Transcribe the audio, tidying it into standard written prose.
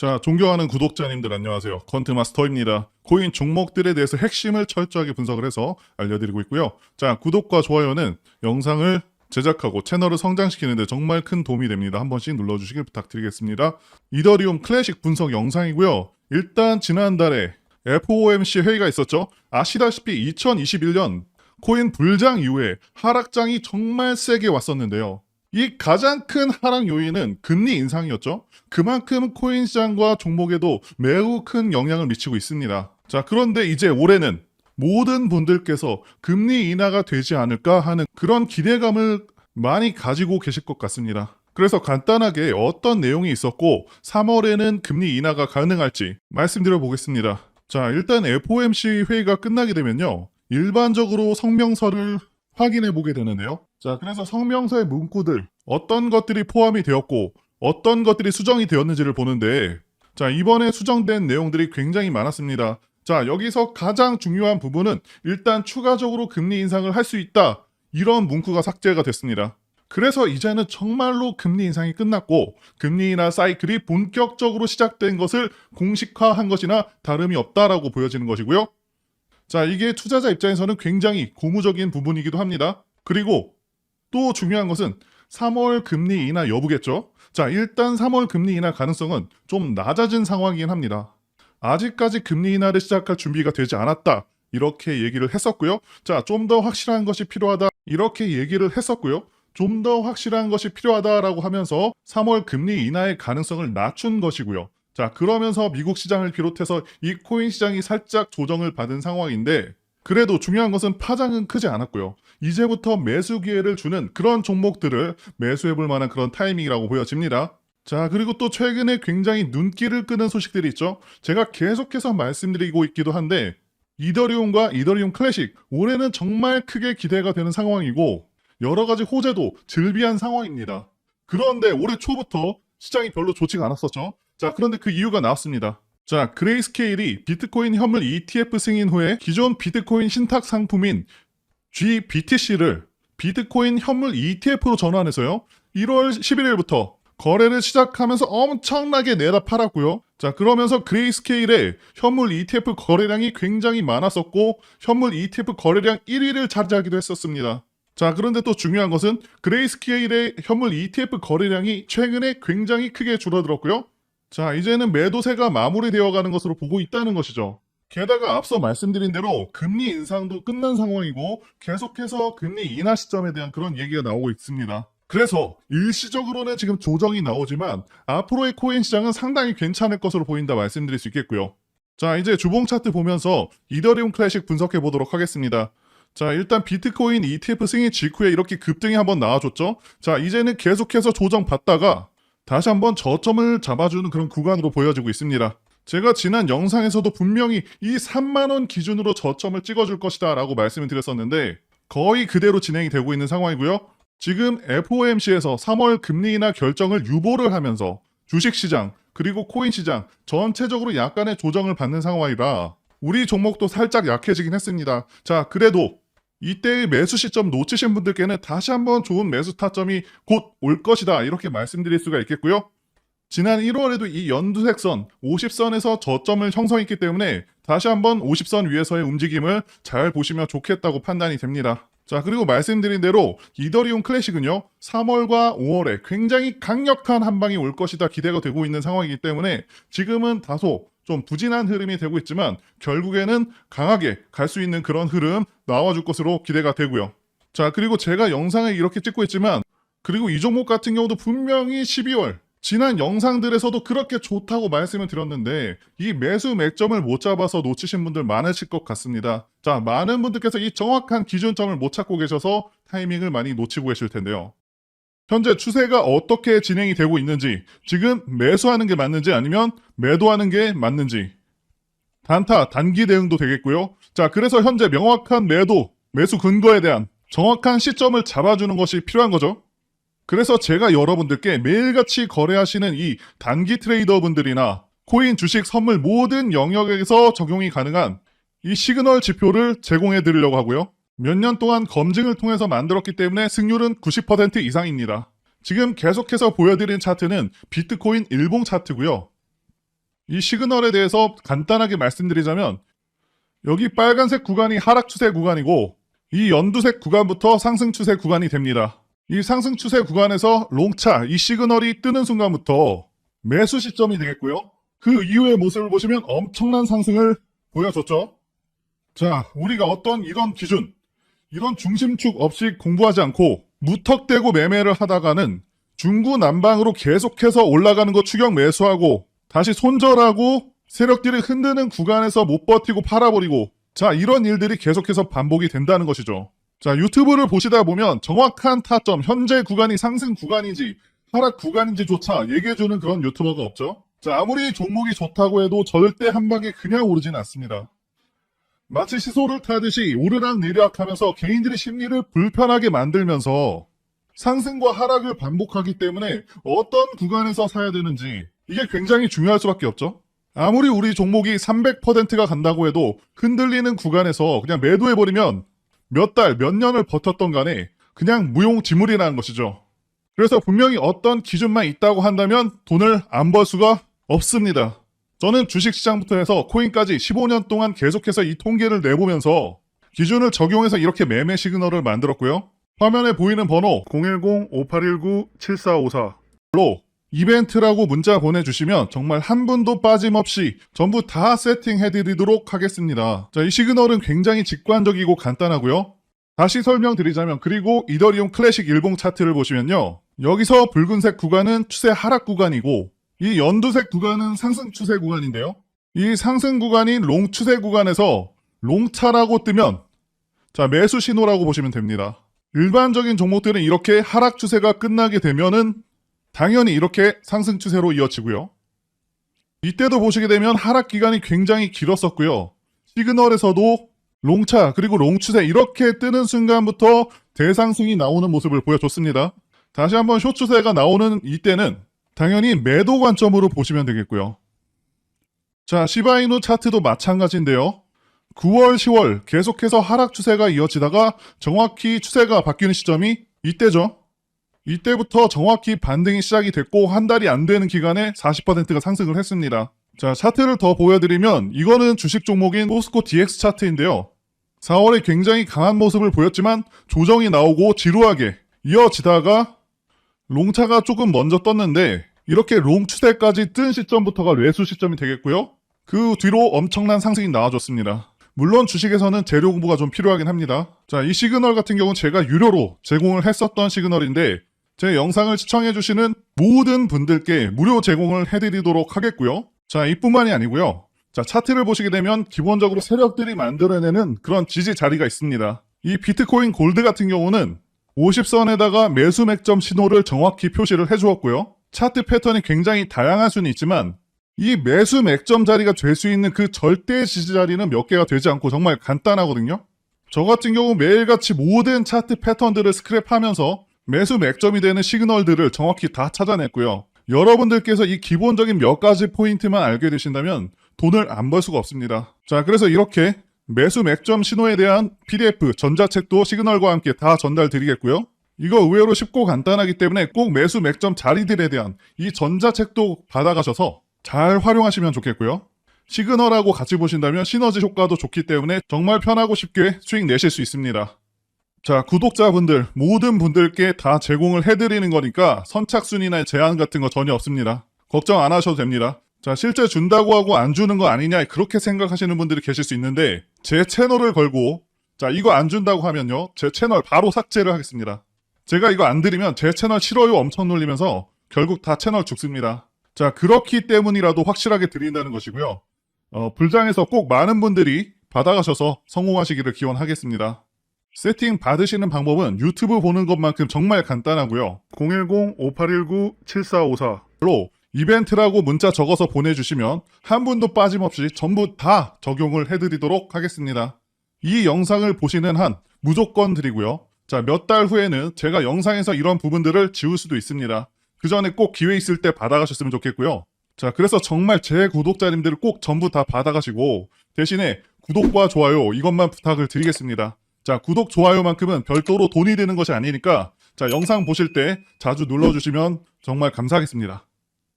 자, 존경하는 구독자님들 안녕하세요. 퀀트마스터입니다. 코인 종목들에 대해서 핵심을 철저하게 분석을 해서 알려드리고 있고요. 자, 구독과 좋아요는 영상을 제작하고 채널을 성장시키는 데 정말 큰 도움이 됩니다. 한 번씩 눌러주시길 부탁드리겠습니다. 이더리움 클래식 분석 영상이고요. 일단 지난달에 FOMC 회의가 있었죠. 아시다시피 2021년 코인 불장 이후에 하락장이 정말 세게 왔었는데요. 이 가장 큰 하락 요인은 금리 인상이었죠. 그만큼 코인 시장과 종목에도 매우 큰 영향을 미치고 있습니다. 자, 그런데 이제 올해는 모든 분들께서 금리 인하가 되지 않을까 하는 그런 기대감을 많이 가지고 계실 것 같습니다. 그래서 간단하게 어떤 내용이 있었고 3월에는 금리 인하가 가능할지 말씀드려 보겠습니다. 자, 일단 FOMC 회의가 끝나게 되면요. 일반적으로 성명서를 확인해 보게 되는데요. 자, 그래서 성명서의 문구들, 어떤 것들이 포함이 되었고, 어떤 것들이 수정이 되었는지를 보는데, 자, 이번에 수정된 내용들이 굉장히 많았습니다. 자, 여기서 가장 중요한 부분은 일단 추가적으로 금리 인상을 할 수 있다. 이런 문구가 삭제가 됐습니다. 그래서 이제는 정말로 금리 인상이 끝났고, 금리 인하 사이클이 본격적으로 시작된 것을 공식화한 것이나 다름이 없다라고 보여지는 것이고요. 자, 이게 투자자 입장에서는 굉장히 고무적인 부분이기도 합니다. 그리고 또 중요한 것은 3월 금리 인하 여부겠죠. 자, 일단 3월 금리 인하 가능성은 좀 낮아진 상황이긴 합니다. 아직까지 금리 인하를 시작할 준비가 되지 않았다. 이렇게 얘기를 했었고요. 자, 좀 더 확실한 것이 필요하다. 이렇게 얘기를 했었고요. 좀 더 확실한 것이 필요하다라고 하면서 3월 금리 인하의 가능성을 낮춘 것이고요. 자, 그러면서 미국 시장을 비롯해서 이 코인 시장이 살짝 조정을 받은 상황인데 그래도 중요한 것은 파장은 크지 않았고요. 이제부터 매수 기회를 주는 그런 종목들을 매수해볼 만한 그런 타이밍이라고 보여집니다. 자, 그리고 또 최근에 굉장히 눈길을 끄는 소식들이 있죠. 제가 계속해서 말씀드리고 있기도 한데 이더리움과 이더리움 클래식 올해는 정말 크게 기대가 되는 상황이고 여러 가지 호재도 즐비한 상황입니다. 그런데 올해 초부터 시장이 별로 좋지가 않았었죠. 자, 그런데 그 이유가 나왔습니다. 자, 그레이스케일이 비트코인 현물 ETF 승인 후에 기존 비트코인 신탁 상품인 GBTC를 비트코인 현물 ETF로 전환해서요. 1월 11일부터 거래를 시작하면서 엄청나게 내다 팔았고요. 자, 그러면서 그레이스케일의 현물 ETF 거래량이 굉장히 많았었고 현물 ETF 거래량 1위를 차지하기도 했었습니다. 자, 그런데 또 중요한 것은 그레이스케일의 현물 ETF 거래량이 최근에 굉장히 크게 줄어들었고요. 자, 이제는 매도세가 마무리되어 가는 것으로 보고 있다는 것이죠. 게다가 앞서 말씀드린 대로 금리 인상도 끝난 상황이고 계속해서 금리 인하 시점에 대한 그런 얘기가 나오고 있습니다. 그래서 일시적으로는 지금 조정이 나오지만 앞으로의 코인 시장은 상당히 괜찮을 것으로 보인다 말씀드릴 수 있겠고요. 자, 이제 주봉 차트 보면서 이더리움 클래식 분석해 보도록 하겠습니다. 자, 일단 비트코인 ETF 승인 직후에 이렇게 급등이 한번 나와줬죠. 자, 이제는 계속해서 조정 받다가 다시 한번 저점을 잡아주는 그런 구간으로 보여지고 있습니다. 제가 지난 영상에서도 분명히 이 3만원 기준으로 저점을 찍어줄 것이다 라고 말씀을 드렸었는데 거의 그대로 진행이 되고 있는 상황이고요. 지금 FOMC에서 3월 금리 인하 결정을 유보를 하면서 주식시장 그리고 코인시장 전체적으로 약간의 조정을 받는 상황이라 우리 종목도 살짝 약해지긴 했습니다. 자, 그래도 이때의 매수 시점 놓치신 분들께는 다시 한번 좋은 매수 타점이 곧 올 것이다 이렇게 말씀드릴 수가 있겠고요. 지난 1월에도 이 연두색선 50선에서 저점을 형성했기 때문에 다시 한번 50선 위에서의 움직임을 잘 보시면 좋겠다고 판단이 됩니다. 자, 그리고 말씀드린 대로 이더리움 클래식은요 3월과 5월에 굉장히 강력한 한방이 올 것이다 기대가 되고 있는 상황이기 때문에 지금은 다소 좀 부진한 흐름이 되고 있지만 결국에는 강하게 갈 수 있는 그런 흐름 나와줄 것으로 기대가 되고요. 자, 그리고 제가 영상을 이렇게 찍고 있지만 그리고 이 종목 같은 경우도 분명히 12월 지난 영상들에서도 그렇게 좋다고 말씀을 드렸는데 이 매수 맥점을 못 잡아서 놓치신 분들 많으실 것 같습니다. 자, 많은 분들께서 이 정확한 기준점을 못 찾고 계셔서 타이밍을 많이 놓치고 계실 텐데요. 현재 추세가 어떻게 진행이 되고 있는지, 지금 매수하는 게 맞는지 아니면 매도하는 게 맞는지, 단타, 단기 대응도 되겠고요. 자, 그래서 현재 명확한 매수 근거에 대한 정확한 시점을 잡아주는 것이 필요한 거죠. 그래서 제가 여러분들께 매일같이 거래하시는 이 단기 트레이더 분들이나 코인, 주식, 선물 모든 영역에서 적용이 가능한 이 시그널 지표를 제공해 드리려고 하고요. 몇 년 동안 검증을 통해서 만들었기 때문에 승률은 90% 이상입니다. 지금 계속해서 보여드린 차트는 비트코인 일봉 차트고요. 이 시그널에 대해서 간단하게 말씀드리자면 여기 빨간색 구간이 하락 추세 구간이고 이 연두색 구간부터 상승 추세 구간이 됩니다. 이 상승 추세 구간에서 롱차, 이 시그널이 뜨는 순간부터 매수 시점이 되겠고요. 그 이후의 모습을 보시면 엄청난 상승을 보여줬죠. 자, 우리가 어떤 이런 기준, 이런 중심축 없이 공부하지 않고 무턱대고 매매를 하다가는 중구난방으로 계속해서 올라가는 거 추격 매수하고 다시 손절하고 세력들이 흔드는 구간에서 못 버티고 팔아버리고, 자, 이런 일들이 계속해서 반복이 된다는 것이죠. 자, 유튜브를 보시다 보면 정확한 타점, 현재 구간이 상승 구간인지 하락 구간인지조차 얘기해주는 그런 유튜버가 없죠. 자, 아무리 종목이 좋다고 해도 절대 한 방에 그냥 오르진 않습니다. 마치 시소를 타듯이 오르락 내리락 하면서 개인들의 심리를 불편하게 만들면서 상승과 하락을 반복하기 때문에 어떤 구간에서 사야 되는지 이게 굉장히 중요할 수밖에 없죠. 아무리 우리 종목이 300%가 간다고 해도 흔들리는 구간에서 그냥 매도해버리면 몇 달, 몇 년을 버텼던 간에 그냥 무용지물이라는 것이죠. 그래서 분명히 어떤 기준만 있다고 한다면 돈을 안 벌 수가 없습니다. 저는 주식시장부터 해서 코인까지 15년 동안 계속해서 이 통계를 내보면서 기준을 적용해서 이렇게 매매 시그널을 만들었고요. 화면에 보이는 번호 010-5819-7454로 이벤트라고 문자 보내주시면 정말 한 분도 빠짐없이 전부 다 세팅해드리도록 하겠습니다. 자, 이 시그널은 굉장히 직관적이고 간단하고요. 다시 설명드리자면, 그리고 이더리움 클래식 일봉 차트를 보시면요. 여기서 붉은색 구간은 추세 하락 구간이고 이 연두색 구간은 상승 추세 구간인데요. 이 상승 구간인 롱 추세 구간에서 롱차라고 뜨면 자, 매수 신호라고 보시면 됩니다. 일반적인 종목들은 이렇게 하락 추세가 끝나게 되면은 당연히 이렇게 상승 추세로 이어지고요. 이때도 보시게 되면 하락 기간이 굉장히 길었었고요. 시그널에서도 롱차 그리고 롱추세 이렇게 뜨는 순간부터 대상승이 나오는 모습을 보여줬습니다. 다시 한번 숏추세가 나오는 이때는 당연히 매도 관점으로 보시면 되겠고요. 자, 시바이누 차트도 마찬가지인데요. 9월, 10월 계속해서 하락 추세가 이어지다가 정확히 추세가 바뀌는 시점이 이때죠. 이때부터 정확히 반등이 시작이 됐고 한 달이 안 되는 기간에 40%가 상승을 했습니다. 자, 차트를 더 보여드리면 이거는 주식 종목인 포스코 DX 차트인데요. 4월에 굉장히 강한 모습을 보였지만 조정이 나오고 지루하게 이어지다가 롱차가 조금 먼저 떴는데 이렇게 롱 추세까지 뜬 시점부터가 매수 시점이 되겠고요. 그 뒤로 엄청난 상승이 나와줬습니다. 물론 주식에서는 재료 공부가 좀 필요하긴 합니다. 자, 이 시그널 같은 경우는 제가 유료로 제공을 했었던 시그널인데 제 영상을 시청해주시는 모든 분들께 무료 제공을 해드리도록 하겠고요. 자, 이뿐만이 아니고요. 자, 차트를 보시게 되면 기본적으로 세력들이 만들어내는 그런 지지 자리가 있습니다. 이 비트코인 골드 같은 경우는 50선에다가 매수 맥점 신호를 정확히 표시를 해주었고요. 차트 패턴이 굉장히 다양할 수는 있지만 이 매수 맥점 자리가 될 수 있는 그 절대 지지 자리는 몇 개가 되지 않고 정말 간단하거든요. 저 같은 경우 매일같이 모든 차트 패턴들을 스크랩하면서 매수 맥점이 되는 시그널들을 정확히 다 찾아냈고요. 여러분들께서 이 기본적인 몇 가지 포인트만 알게 되신다면 돈을 안 벌 수가 없습니다. 자, 그래서 이렇게 매수 맥점 신호에 대한 PDF, 전자책도 시그널과 함께 다 전달 드리겠고요. 이거 의외로 쉽고 간단하기 때문에 꼭 매수 맥점 자리들에 대한 이 전자책도 받아가셔서 잘 활용하시면 좋겠고요. 시그널하고 같이 보신다면 시너지 효과도 좋기 때문에 정말 편하고 쉽게 수익 내실 수 있습니다. 자, 구독자분들 모든 분들께 다 제공을 해드리는 거니까 선착순이나 제한 같은 거 전혀 없습니다. 걱정 안 하셔도 됩니다. 자, 실제 준다고 하고 안 주는 거 아니냐 그렇게 생각하시는 분들이 계실 수 있는데 제 채널을 걸고 자, 이거 안 준다고 하면요 제 채널 바로 삭제를 하겠습니다. 제가 이거 안 드리면 제 채널 싫어요 엄청 놀리면서 결국 다 채널 죽습니다. 자, 그렇기 때문이라도 확실하게 드린다는 것이고요. 불장에서 꼭 많은 분들이 받아가셔서 성공하시기를 기원하겠습니다. 세팅 받으시는 방법은 유튜브 보는 것만큼 정말 간단하고요. 010-5819-7454로 이벤트라고 문자 적어서 보내주시면 한 분도 빠짐없이 전부 다 적용을 해드리도록 하겠습니다. 이 영상을 보시는 한 무조건 드리고요. 자, 몇 달 후에는 제가 영상에서 이런 부분들을 지울 수도 있습니다. 그 전에 꼭 기회 있을 때 받아가셨으면 좋겠고요. 자, 그래서 정말 제 구독자님들을 꼭 전부 다 받아가시고 대신에 구독과 좋아요 이것만 부탁을 드리겠습니다. 자, 구독, 좋아요만큼은 별도로 돈이 드는 것이 아니니까 자, 영상 보실 때 자주 눌러주시면 정말 감사하겠습니다.